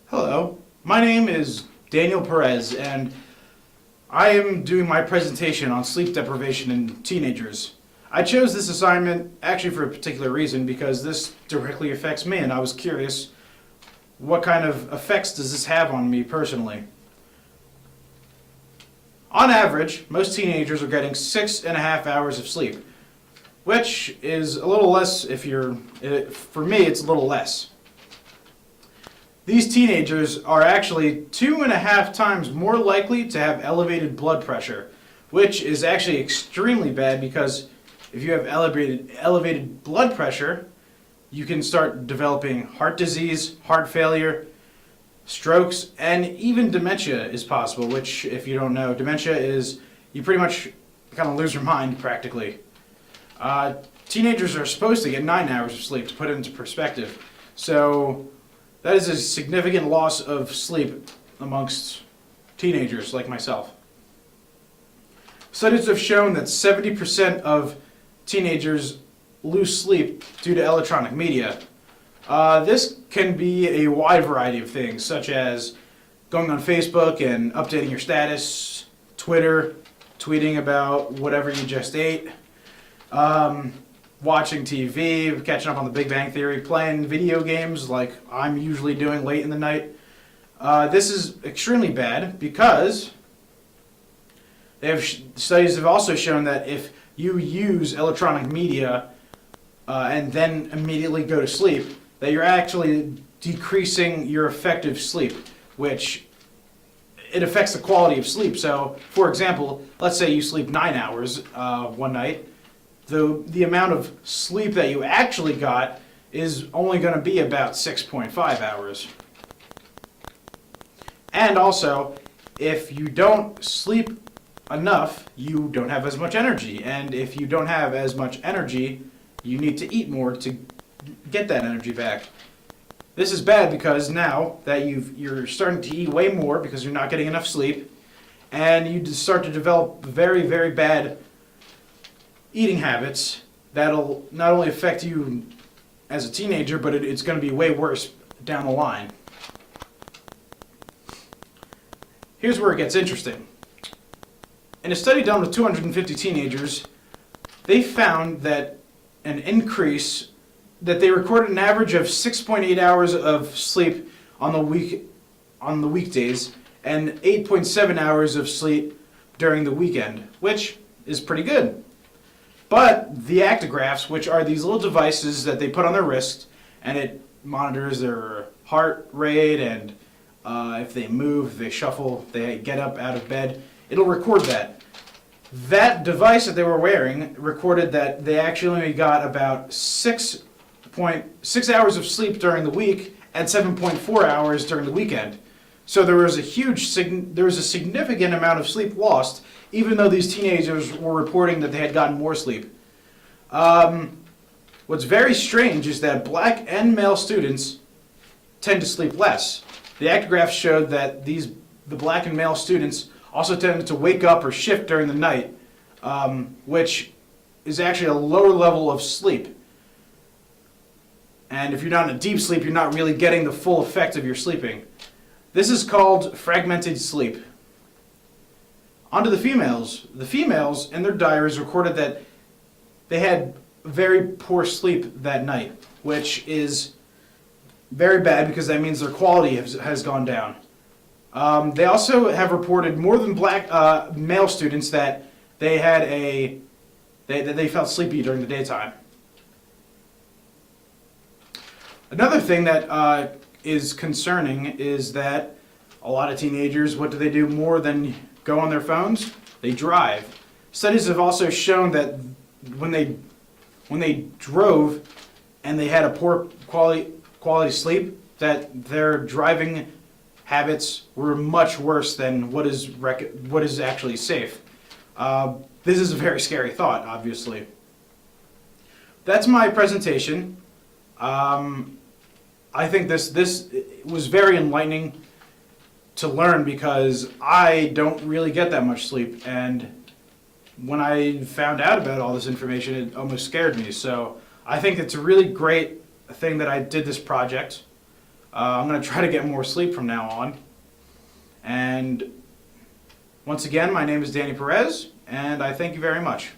Hello, my name is Daniel Perez, and I am doing my presentation on sleep deprivation in teenagers. I chose this assignment actually for a particular reason because this directly affects me, and I was curious what kind of effects does this have on me personally. On average, most teenagers are getting 6.5 hours of sleep, which is a little less for me it's a little less. These teenagers are actually 2.5 times more likely to have elevated blood pressure, which is actually extremely bad because if you have elevated blood pressure, you can start developing heart disease, heart failure, strokes, and even dementia is possible, which, if you don't know, dementia is you pretty much kind of lose your mind practically. Teenagers are supposed to get 9 hours of sleep, to put it into perspective. So that is a significant loss of sleep amongst teenagers like myself. Studies have shown that 70% of teenagers lose sleep due to electronic media. This can be a wide variety of things, such as going on Facebook and updating your status, Twitter, tweeting about whatever you just ate, watching TV, catching up on the Big Bang Theory, playing video games like I'm usually doing late in the night. This is extremely bad because studies have also shown that if you use electronic media and then immediately go to sleep, that you're actually decreasing your effective sleep, which it affects the quality of sleep. So, for example, let's say you sleep 9 hours one night. The amount of sleep that you actually got is only going to be about 6.5 hours. And also, if you don't sleep enough, you don't have as much energy. And if you don't have as much energy, you need to eat more to get that energy back. This is bad because now that you're starting to eat way more because you're not getting enough sleep, and you start to develop very, very bad eating habits that'll not only affect you as a teenager, but it's going to be way worse down the line. Here's where it gets interesting. In a study done with 250 teenagers, they found that they recorded an average of 6.8 hours of sleep on the weekdays and 8.7 hours of sleep during the weekend, which is pretty good. But the actigraphs, which are these little devices that they put on their wrist, and it monitors their heart rate and if they move, they shuffle, they get up out of bed, it'll record that. That device that they were wearing recorded that they actually only got about 6 hours of sleep during the week and 7.4 hours during the weekend. So there was a significant amount of sleep lost, even though these teenagers were reporting that they had gotten more sleep. What's very strange is that black and male students tend to sleep less. The actigraphs showed that the black and male students also tended to wake up or shift during the night, which is actually a lower level of sleep. And if you're not in a deep sleep, you're not really getting the full effect of your sleeping. This is called fragmented sleep. On to the females. The females in their diaries recorded that they had very poor sleep that night, which is very bad because that means their quality has gone down. They also have reported more than black male students that they felt sleepy during the daytime. Another thing that is concerning is that a lot of teenagers, what do more than go on their phones? They drive. Studies have also shown that when they drove and they had a poor quality sleep, that their driving habits were much worse than what is actually safe. This is a very scary thought, obviously. That's my presentation. I think this was very enlightening to learn because I don't really get that much sleep, and when I found out about all this information, it almost scared me. So I think it's a really great thing that I did this project. I'm going to try to get more sleep from now on. And once again, my name is Danny Perez, and I thank you very much.